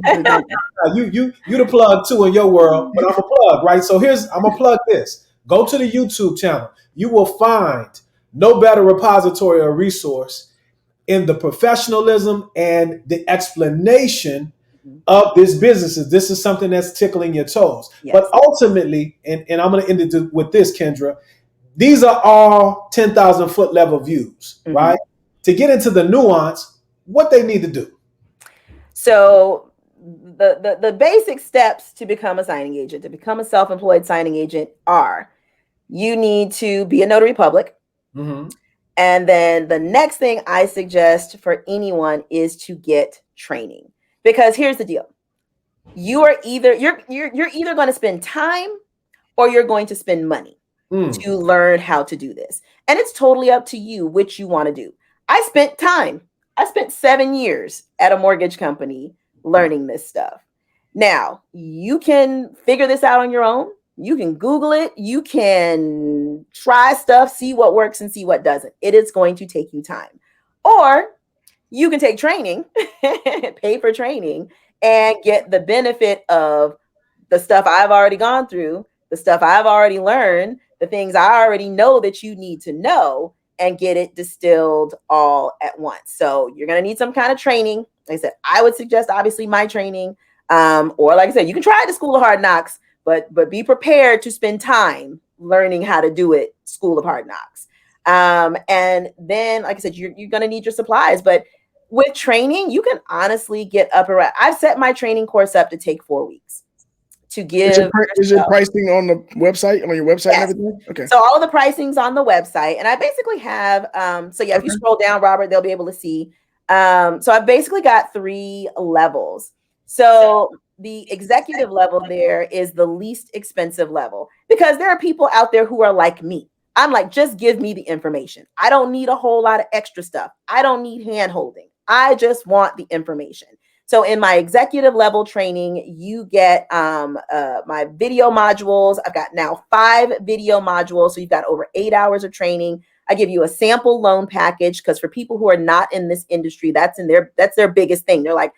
you the plug too in your world, but I'm a plug, right? So I'm going to plug this. Go to the YouTube channel. You will find no better repository or resource in the professionalism and the explanation of this business. This is something that's tickling your toes. Yes. But ultimately, and I'm going to end it with this, Kendra, these are all 10,000 foot level views, right? To get into the nuance, what they need to do. So the basic steps to become a signing agent, to become a self-employed signing agent are, you need to be a notary public. Mm-hmm. And then the next thing I suggest for anyone is to get training, because here's the deal. You're either going to spend time or you're going to spend money to learn how to do this. And it's totally up to you which you want to do. I spent time. I spent 7 years at a mortgage company learning this stuff. Now, you can figure this out on your own. You can Google it. You can try stuff, see what works and see what doesn't. It is going to take you time. Or you can take training, pay for training, and get the benefit of the stuff I've already gone through, the stuff I've already learned, the things I already know that you need to know, and get it distilled all at once. So you're going to need some kind of training. Like I said, I would suggest obviously my training, or like I said, you can try the School of Hard Knocks. But be prepared to spend time learning how to do it, School of Hard Knocks. And then, like I said, you're going to need your supplies. But with training, you can honestly get up around. I've set my training course up to take 4 weeks to give. Is your pricing on the website, on your website and everything? Okay. So all of the pricing's on the website, and I basically have, so yeah, if you scroll down, Robert, they'll be able to see. So I've basically got 3 levels. So the executive level there is the least expensive level, because there are people out there who are like me. I'm like, just give me the information. I don't need a whole lot of extra stuff. I don't need hand holding. I just want the information. So in my executive level training, you get my video modules. I've got now 5 video modules. So you've got over 8 hours of training. I give you a sample loan package, because for people who are not in this industry, that's their biggest thing. They're like,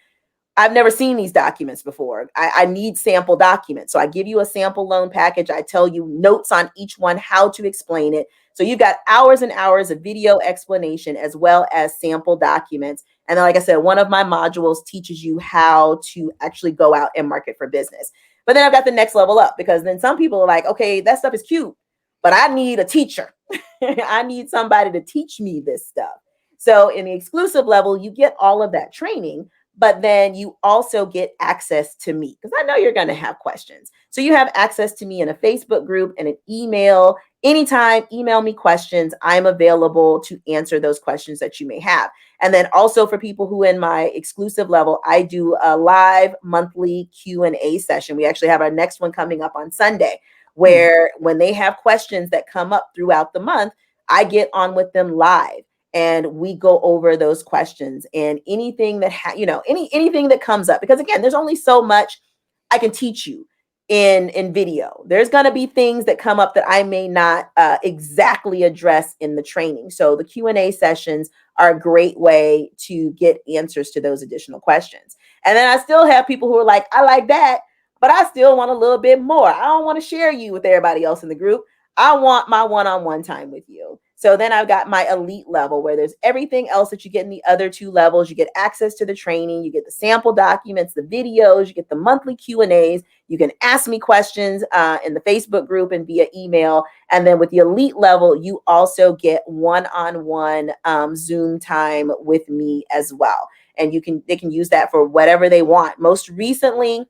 I've never seen these documents before. I need sample documents. So I give you a sample loan package. I tell you notes on each one, how to explain it. So you've got hours and hours of video explanation as well as sample documents. And then, like I said, one of my modules teaches you how to actually go out and market for business. But then I've got the next level up, because then some people are like, okay, that stuff is cute, but I need a teacher. I need somebody to teach me this stuff. So in the exclusive level, you get all of that training, but then you also get access to me, because I know you're going to have questions. So you have access to me in a Facebook group and an email. Anytime, email me questions. I'm available to answer those questions that you may have. And then also for people who in my exclusive level, I do a live monthly Q&A session. We actually have our next one coming up on Sunday, where when they have questions that come up throughout the month, I get on with them live. And we go over those questions and anything that, anything that comes up, because again, there's only so much I can teach you in video. There's going to be things that come up that I may not exactly address in the training. So the Q&A sessions are a great way to get answers to those additional questions. And then I still have people who are like, I like that, but I still want a little bit more. I don't want to share you with everybody else in the group. I want my one-on-one time with you. So then I've got my elite level, where there's everything else that you get in the other 2 levels. You get access to the training, you get the sample documents, the videos, you get the monthly Q&As. You can ask me questions in the Facebook group and via email. And then with the elite level, you also get one-on-one Zoom time with me as well. And they can use that for whatever they want. Most recently,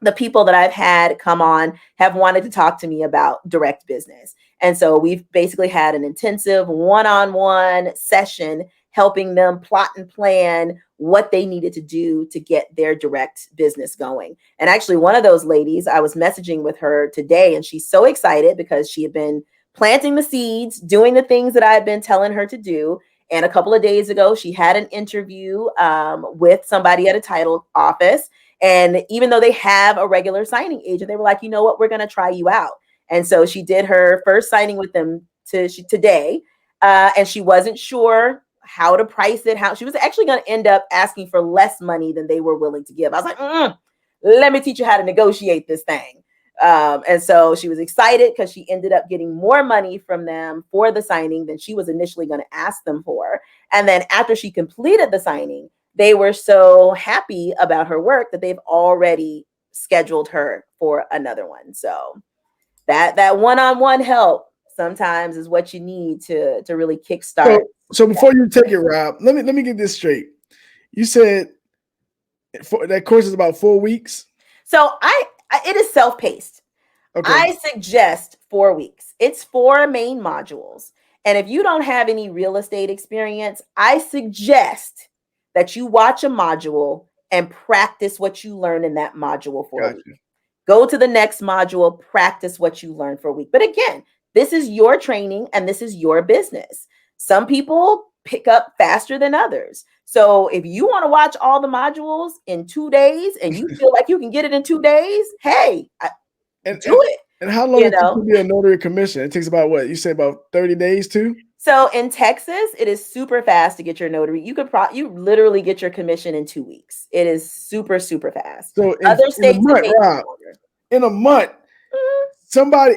the people that I've had come on have wanted to talk to me about direct business. And so we've basically had an intensive one-on-one session helping them plot and plan what they needed to do to get their direct business going. And actually, one of those ladies, I was messaging with her today, and she's so excited because she had been planting the seeds, doing the things that I've been telling her to do. And a couple of days ago, she had an interview with somebody at a title office. And even though they have a regular signing agent, they were like, you know what, we're going to try you out. And so she did her first signing with them today. And she wasn't sure how to price it. How she was actually going to end up asking for less money than they were willing to give. I was like, let me teach you how to negotiate this thing. And so she was excited because she ended up getting more money from them for the signing than she was initially going to ask them for. And then after she completed the signing, they were so happy about her work that they've already scheduled her for another one. So that one-on-one help sometimes is what you need to really kickstart. So before you take it, Rob, let me get this straight. You said that course is about 4 weeks. So it is self-paced. Okay. I suggest 4 weeks. It's 4 main modules. And if you don't have any real estate experience, I suggest that you watch a module and practice what you learn in that module for a week. Go to the next module, practice what you learned for a week. But again, this is your training and this is your business. Some people pick up faster than others. So if you want to watch all the modules in 2 days and you feel like you can get it in 2 days, hey, do it. And how long does it be a notary commission? It takes about what? You say about 30 days too? So in Texas, it is super fast to get your notary. You could you literally get your commission in 2 weeks. It is super, super fast. So other states in a month, somebody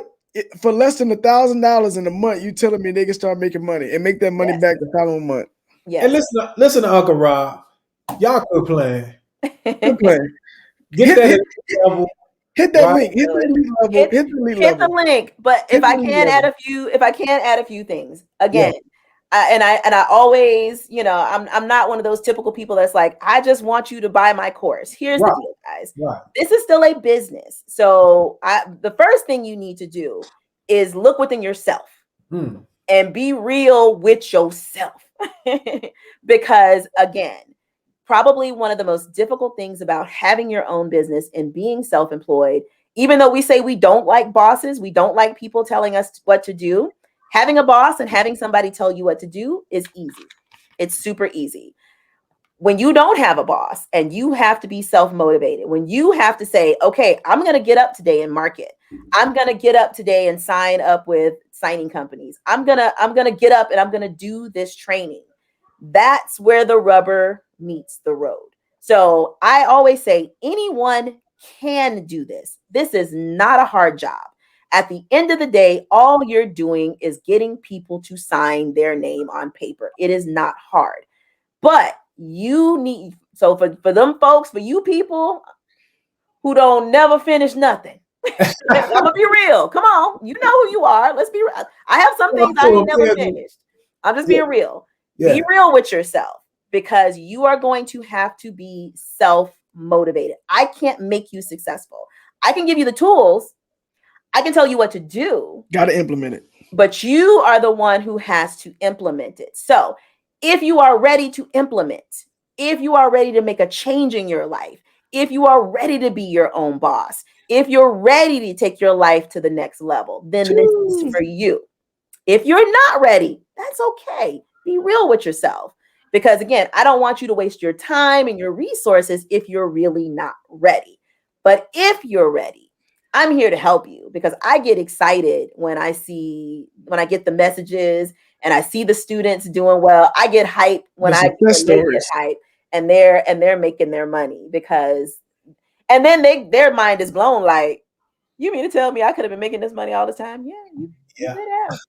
for less than $1,000 in a month, you telling me they can start making money and make that money back the following month. Yeah. And listen to Uncle Rob. Y'all quit playing. Quit playing. Get that level. Hit that link. Hit the link. Hit the link. But if I can add a few things, again, I always, I'm not one of those typical people that's like, I just want you to buy my course. Here's the deal, guys. Right. This is still a business. So the first thing you need to do is look within yourself and be real with yourself. Because again, probably one of the most difficult things about having your own business and being self-employed, even though we say we don't like bosses, we don't like people telling us what to do, having a boss and having somebody tell you what to do is easy. It's super easy. When you don't have a boss and you have to be self-motivated, when you have to say, okay, I'm going to get up today and market. I'm going to get up today and sign up with signing companies. I'm going to get up and I'm going to do this training. That's where the rubber meets the road. So I always say anyone can do this. This is not a hard job. At the end of the day, all you're doing is getting people to sign their name on paper. It is not hard. But you need, so for them folks, for you people who don't never finish nothing, I'm gonna be real. Come on, you know who you are. Let's be real. I have some things I ain't never finished. I'm just being real. Be real with yourself, because you are going to have to be self-motivated. I can't make you successful. I can give you the tools. I can tell you what to do. Got to implement it. But you are the one who has to implement it. So if you are ready to implement, if you are ready to make a change in your life, if you are ready to be your own boss, if you're ready to take your life to the next level, then this is for you. If you're not ready, that's okay. Be real with yourself. Because again, I don't want you to waste your time and your resources if you're really not ready. But if you're ready, I'm here to help you, because I get excited when I get the messages and I see the students doing well. I get hyped when they get hyped and they're making their money, and then their mind is blown. Like, you mean to tell me I could have been making this money all the time? Yeah, you could have.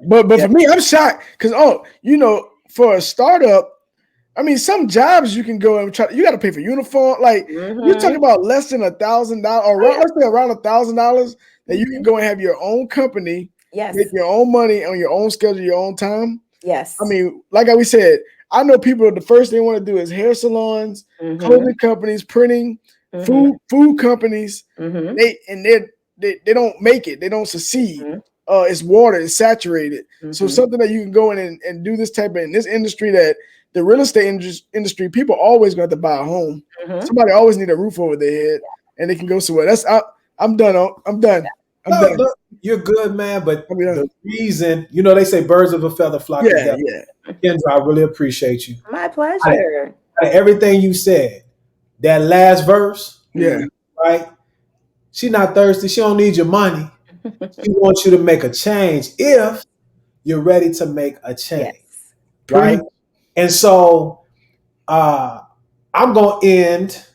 But for me, I'm shocked because for a startup, I mean, some jobs you can go and try. You got to pay for uniform. Like you're talking about less than $1,000, or let's say around $1,000 that you can go and have your own company, make your own money on your own schedule, your own time. Yes. I mean, like we said, I know people, the first thing they want to do is hair salons, clothing companies, printing, food companies. They don't make it. They don't succeed. It's water. It's saturated. So something that you can go in and do this type of, in this industry, that the real estate industry, people always going to buy a home. Somebody always need a roof over their head, and they can go somewhere. I'm done. I'm done. You're good, man. But the reason, they say birds of a feather flock together. Kendra, I really appreciate you. My pleasure. Everything you said, that last verse, right? She's not thirsty. She don't need your money. She wants you to make a change if you're ready to make a change, right? And so I'm going to end,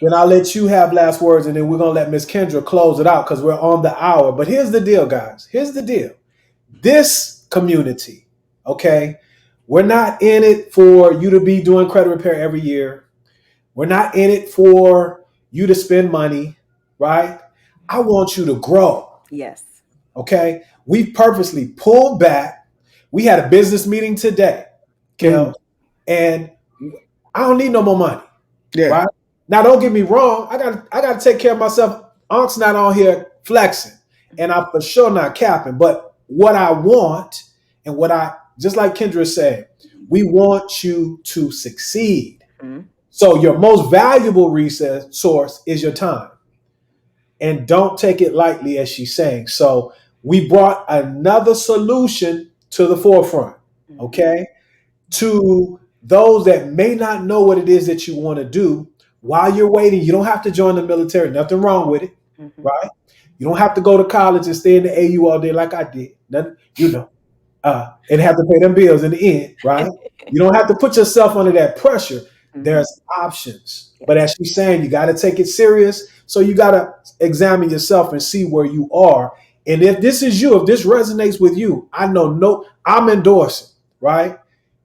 then I'll let you have last words, and then we're going to let Miss Kendra close it out because we're on the hour. But here's the deal, guys. Here's the deal. This community, okay, we're not in it for you to be doing credit repair every year. We're not in it for you to spend money, right? I want you to grow. Yes. Okay. We purposely pulled back. We had a business meeting today, Kel, and I don't need no more money. Right? Now, don't get me wrong. I got to take care of myself. Unc's not on here flexing, and I'm for sure not capping. But what I want, and just like Kendra said, we want you to succeed. So your most valuable resource is your time. And don't take it lightly, as she's saying. So we brought another solution to the forefront, okay? To those that may not know what it is that you want to do while you're waiting. You don't have to join the military. Nothing wrong with it, right? You don't have to go to college and stay in the AU all day like I did. Nothing, and have to pay them bills in the end, right? You don't have to put yourself under that pressure. There's options. But as she's saying, you got to take it serious. So you got to examine yourself and see where you are. And if this is you, if this resonates with you, I'm endorsing, right?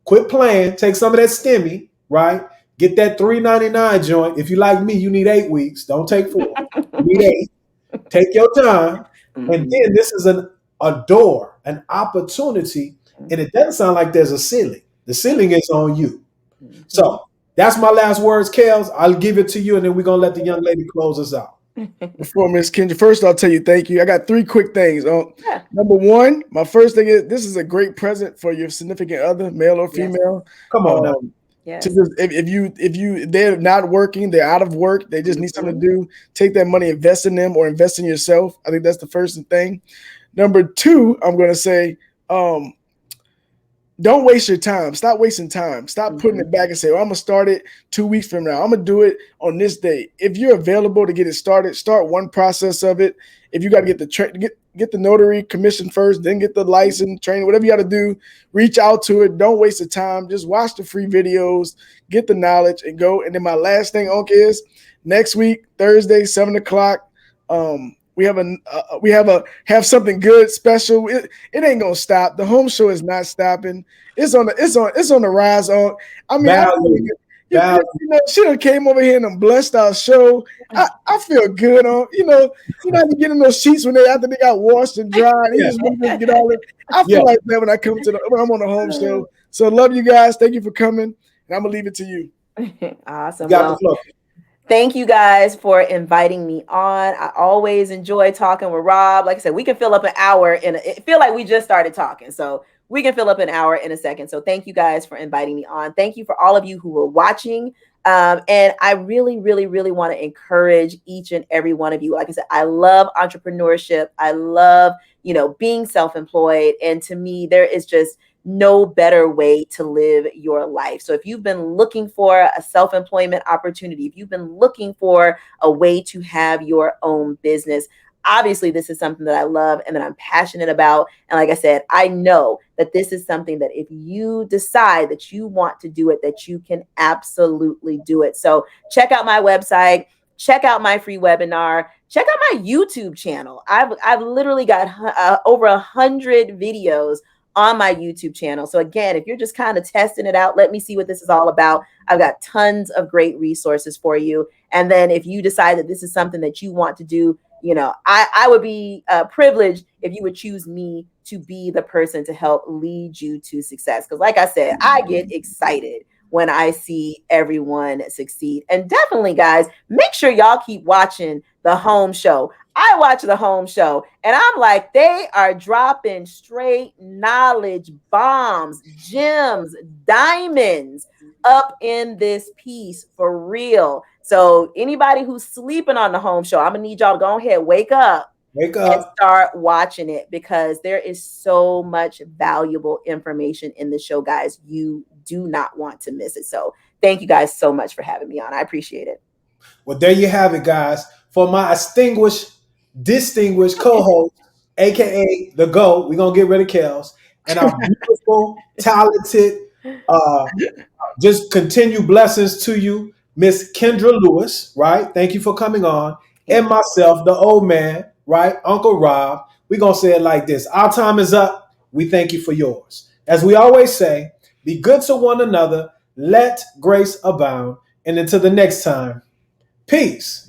Quit playing. Take some of that STEMI, right? Get that $3.99 joint. If you like me, you need 8 weeks. Don't take 4. You need 8. Take your time. And then this is a door, an opportunity, and it doesn't sound like there's a ceiling. The ceiling is on you. So that's my last words, Kels. I'll give it to you, and then we're gonna let the young lady close us out. Before Miss Kendra, first I'll tell you thank you. I got 3 quick things. Yeah. Number one, my first thing is this is a great present for your significant other, male or female. Come on now. Yes. To just, if they're not working, they're out of work, they just need something to do. Take that money, invest in them, or invest in yourself. I think that's the first thing. Number 2, I'm going to say, don't waste your time. Stop wasting time. Stop putting it back and say, "Oh, I'm gonna start it 2 weeks from now. I'm gonna do it on this day." If you're available to get it started, start one process of it. If you got to get the notary commission first, then get the license, training, whatever you got to do, reach out to it. Don't waste the time. Just watch the free videos, get the knowledge, and go. And then my last thing, Unc, is next week, Thursday, 7:00. We have something good, special. It ain't gonna stop. The home show is not stopping. It's on the rise. I mean, you know, she done came over here and blessed our show. I feel good on, you know, how you get in those sheets after they got washed and dried. You just want to get all it. I feel like that when I'm on the home show. So love you guys. Thank you for coming. And I'm gonna leave it to you. Awesome. Thank you guys for inviting me on. I always enjoy talking with Rob. Like I said, we can fill up an hour it feel like we just started talking. So we can fill up an hour in a second. So thank you guys for inviting me on. Thank you for all of you who were watching. And I really, really, really want to encourage each and every one of you. Like I said, I love entrepreneurship. I love, being self-employed. And to me, there is just no better way to live your life. So if you've been looking for a self-employment opportunity, if you've been looking for a way to have your own business, obviously this is something that I love and that I'm passionate about. And like I said, I know that this is something that if you decide that you want to do it, that you can absolutely do it. So check out my website, check out my free webinar, check out my YouTube channel. I've literally got over 100 videos on my YouTube channel. So again, if you're just kind of testing it out, let me see what this is all about. I've got tons of great resources for you. And then if you decide that this is something that you want to do, I would be privileged if you would choose me to be the person to help lead you to success. Because like I said, I get excited when I see everyone succeed. And definitely, guys, make sure y'all keep watching the home show. I watch the home show and I'm like, they are dropping straight knowledge bombs, gems, diamonds up in this piece for real. So anybody who's sleeping on the home show, I'm gonna need y'all to go ahead, wake up and start watching it, because there is so much valuable information in the show, guys. You do not want to miss it. So thank you guys so much for having me on. I appreciate it. Well, there you have it, guys. For my distinguished co-host, aka the GOAT, we're gonna get rid of Kels, and our beautiful, talented, just continue blessings to you, Miss Kendra Lewis, right? Thank you for coming on. And myself, the old man, right? Uncle Rob. We're gonna say it like this: our time is up. We thank you for yours. As we always say, be good to one another, let grace abound, and until the next time, peace.